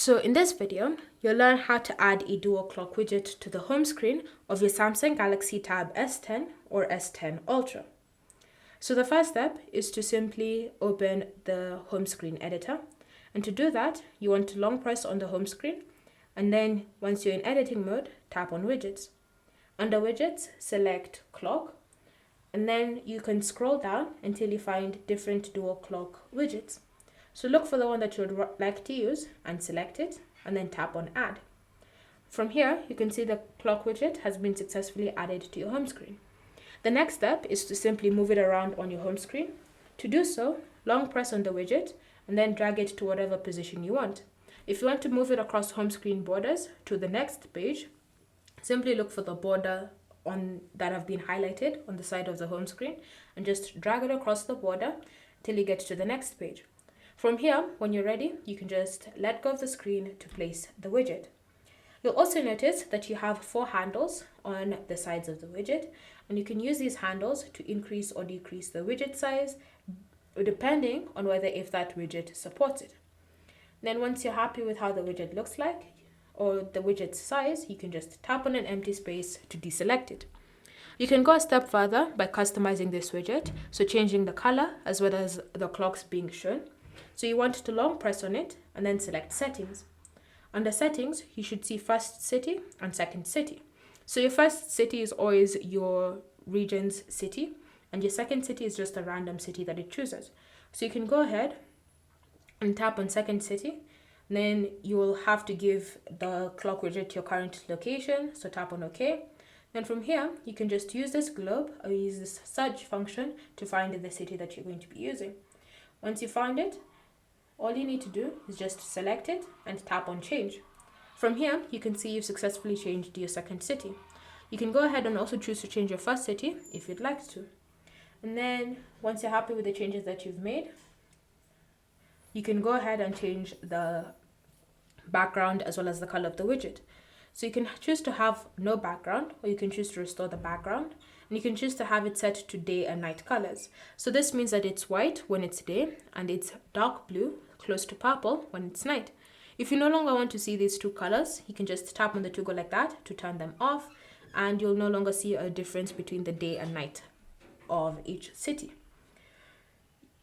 So in this video, you'll learn how to add a dual clock widget to the home screen of your Samsung Galaxy Tab S10 or S10 Ultra. So the first step is to simply open the home screen editor. And to do that, you want to long press on the home screen. And then once you're in editing mode, tap on Widgets. Under Widgets, select Clock. And then you can scroll down until you find different dual clock widgets. So look for the one that you would like to use and select it, and then tap on Add. From here, you can see the clock widget has been successfully added to your home screen. The next step is to simply move it around on your home screen. To do so, long press on the widget and then drag it to whatever position you want. If you want to move it across home screen borders to the next page, simply look for the border that have been highlighted on the side of the home screen and just drag it across the border till you get to the next page. From here, when you're ready, you can just let go of the screen to place the widget. You'll also notice that you have 4 handles on the sides of the widget, and you can use these handles to increase or decrease the widget size depending on whether if that widget supports it. Then once you're happy with how the widget looks like or the widget's size, you can just tap on an empty space to deselect it. You can go a step further by customizing this widget, so changing the color as well as the clocks being shown. So you want to long press on it and then select Settings. Under Settings, you should see First City and Second City. So your first city is always your region's city, and your second city is just a random city that it chooses. So you can go ahead and tap on Second City. Then you will have to give the clock widget your current location, so tap on OK. Then from here, you can just use this globe or use this search function to find the city that you're going to be using. Once you find it, all you need to do is just select it and tap on Change. From here, you can see you've successfully changed your second city. You can go ahead and also choose to change your first city if you'd like to. And then once you're happy with the changes that you've made, you can go ahead and change the background as well as the color of the widget. So you can choose to have no background, or you can choose to restore the background, and you can choose to have it set to day and night colors. So this means that it's white when it's day and it's dark blue close to purple when it's night. If you no longer want to see these two colors, you can just tap on the toggle like that to turn them off, and you'll no longer see a difference between the day and night of each city.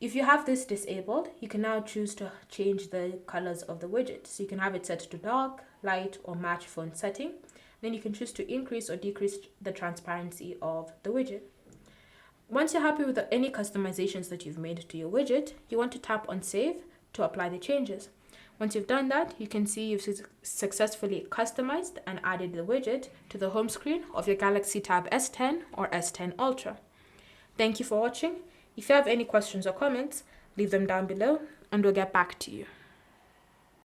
If you have this disabled, you can now choose to change the colors of the widget. So you can have it set to dark, light, or match font setting. Then you can choose to increase or decrease the transparency of the widget. Once you're happy with any customizations that you've made to your widget, you want to tap on Save to apply the changes. Once you've done that, you can see you've successfully customized and added the widget to the home screen of your Galaxy Tab S10 or S10 Ultra. Thank you for watching. If you have any questions or comments, leave them down below and we'll get back to you.